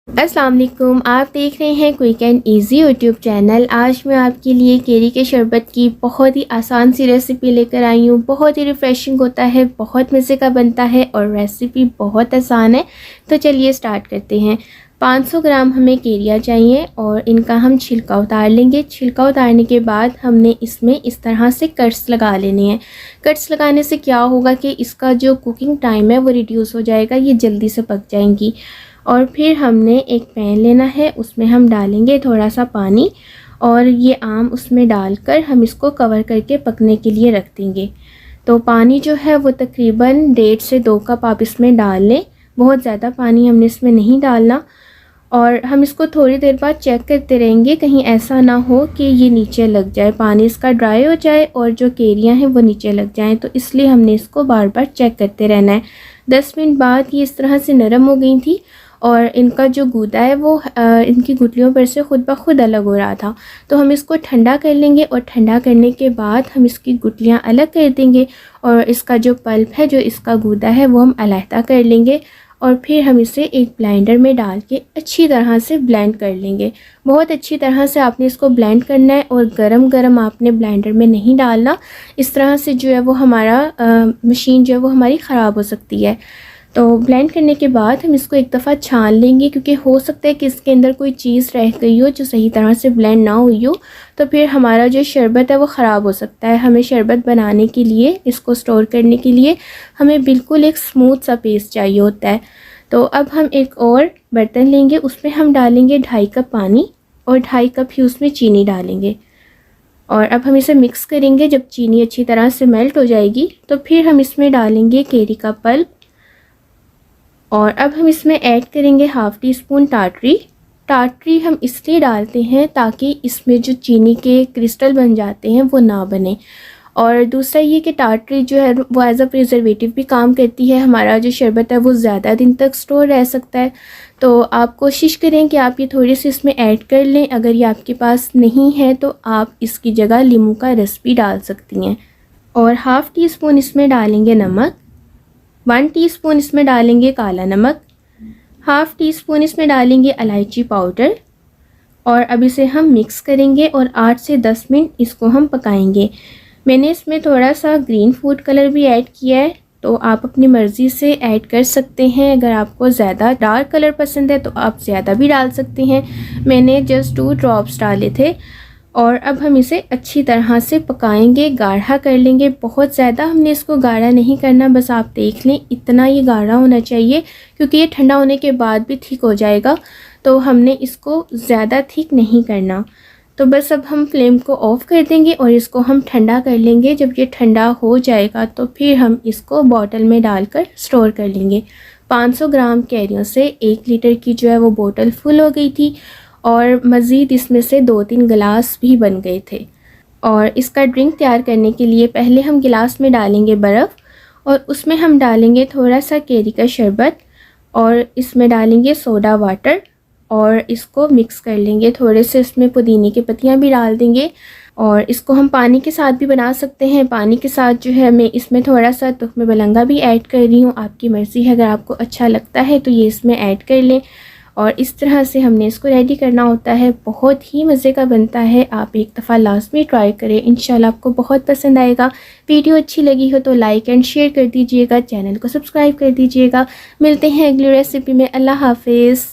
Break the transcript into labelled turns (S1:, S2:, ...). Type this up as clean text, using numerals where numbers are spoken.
S1: अस्सलाम वालेकुम, आप देख रहे हैं quick and easy YouTube channel. आज मैं आपके लिए केरी के शरबत की बहुत ही आसान सी रेसिपी लेकर आई हूँ। बहुत ही रिफ़्रेशिंग होता है, बहुत मज़े का बनता है और रेसिपी बहुत आसान है। तो चलिए स्टार्ट करते हैं। 500 ग्राम हमें केरिया चाहिए और इनका हम छिलका उतार लेंगे। छिलका उतारने के बाद हमने इसमें इस तरह से कट्स लगा लेने हैं। कट्स लगाने से क्या होगा कि इसका जो कुकिंग टाइम है वो रिड्यूस हो जाएगा, ये जल्दी से पक जाएंगी। और फिर हमने एक पैन लेना है, उसमें हम डालेंगे थोड़ा सा पानी और ये आम उसमें डालकर हम इसको कवर करके पकने के लिए रख देंगे। तो पानी जो है वो तकरीबन 1.5 से 2 कप आप इसमें डाल लें। बहुत ज़्यादा पानी हमने इसमें नहीं डालना और हम इसको थोड़ी देर बाद चेक करते रहेंगे, कहीं ऐसा ना हो कि ये नीचे लग जाए, पानी इसका ड्राई हो जाए और जो केरियाँ हैं वो नीचे लग जाएं। तो इसलिए हमने इसको बार बार चेक करते रहना है। 10 मिनट बाद ये इस तरह से नरम हो गई थी और इनका जो गूदा है वो इनकी गुठलियों पर से खुद ब खुद अलग हो रहा था। तो हम इसको ठंडा कर लेंगे और ठंडा करने के बाद हम इसकी गुठलियाँ अलग कर देंगे और इसका जो पल्प है, जो इसका गूदा है, वो हम अलहदा कर लेंगे और फिर हम इसे एक ब्लेंडर में डाल के अच्छी तरह से ब्लेंड कर लेंगे। बहुत अच्छी तरह से आपने इसको ब्लेंड करना है और गरम गरम आपने ब्लेंडर में नहीं डालना। इस तरह से जो है वो हमारा मशीन जो है वो हमारी ख़राब हो सकती है। तो ब्लेंड करने के बाद हम इसको एक दफ़ा छान लेंगे, क्योंकि हो सकता है कि इसके अंदर कोई चीज़ रह गई हो जो सही तरह से ब्लेंड ना हुई हो, तो फिर हमारा जो शरबत है वो ख़राब हो सकता है। हमें शरबत बनाने के लिए, इसको स्टोर करने के लिए हमें बिल्कुल एक स्मूथ सा पेस्ट चाहिए होता है। तो अब हम एक और बर्तन लेंगे, उसमें हम डालेंगे 2.5 कप पानी और 2.5 कप ही उसमें चीनी डालेंगे और अब हम इसे मिक्स करेंगे। जब चीनी अच्छी तरह से मेल्ट हो जाएगी तो फिर हम इसमें डालेंगे केरी का पल्प और अब हम इसमें ऐड करेंगे 1/2 टीस्पून टाटरी। टाटरी हम इसलिए डालते हैं ताकि इसमें जो चीनी के क्रिस्टल बन जाते हैं वो ना बने। और दूसरा ये कि टाटरी जो है वो एज अ प्रिजर्वेटिव भी काम करती है। हमारा जो शरबत है वो ज़्यादा दिन तक स्टोर रह सकता है। तो आप कोशिश करें कि आप ये थोड़ी सी इसमें ऐड कर लें। अगर ये आपके पास नहीं है तो आप इसकी जगह नींबू का रस भी डाल सकती हैं। और 1/2 टीस्पून इसमें डालेंगे नमक, 1 टीस्पून इसमें डालेंगे काला नमक, 1/2 टीस्पून इसमें डालेंगे इलायची पाउडर और अब इसे हम मिक्स करेंगे और 8 से 10 मिनट इसको हम पकाएंगे। मैंने इसमें थोड़ा सा ग्रीन फूड कलर भी ऐड किया है, तो आप अपनी मर्ज़ी से ऐड कर सकते हैं। अगर आपको ज़्यादा डार्क कलर पसंद है तो आप ज़्यादा भी डाल सकते हैं। मैंने जस्ट 2 ड्रॉप्स डाले थे और अब हम इसे अच्छी तरह से पकाएंगे, गाढ़ा कर लेंगे। बहुत ज़्यादा हमने इसको गाढ़ा नहीं करना, बस आप देख लें इतना ये गाढ़ा होना चाहिए, क्योंकि ये ठंडा होने के बाद भी थिक हो जाएगा। तो हमने इसको ज़्यादा थिक नहीं करना। तो बस अब हम फ्लेम को ऑफ़ कर देंगे और इसको हम ठंडा कर लेंगे। जब ये ठंडा हो जाएगा तो फिर हम इसको बॉटल में डालकर स्टोर कर लेंगे। 500 ग्राम कैरियों से 1 लीटर की जो है वो बोतल फुल हो गई थी और मज़ीद इसमें से 2-3 गिलास भी बन गए थे। और इसका ड्रिंक तैयार करने के लिए पहले हम गिलास में डालेंगे बर्फ़ और उसमें हम डालेंगे थोड़ा सा केरी का शरबत और इसमें डालेंगे सोडा वाटर और इसको मिक्स कर लेंगे। थोड़े से इसमें पुदीने की पत्तियाँ भी डाल देंगे और इसको हम पानी के साथ भी बना सकते हैं। पानी के साथ जो है मैं इसमें थोड़ा सा तुख्मे बलंगा भी ऐड कर रही हूँ, आपकी मर्ज़ी है। अगर आपको अच्छा लगता है तो ये इसमें ऐड कर लें और इस तरह से हमने इसको रेडी करना होता है। बहुत ही मज़े का बनता है, आप एक दफ़ा लाजमी ट्राई करें, इंशाल्लाह आपको बहुत पसंद आएगा। वीडियो अच्छी लगी हो तो लाइक एंड शेयर कर दीजिएगा, चैनल को सब्सक्राइब कर दीजिएगा। मिलते हैं अगली रेसिपी में। अल्लाह हाफिज़।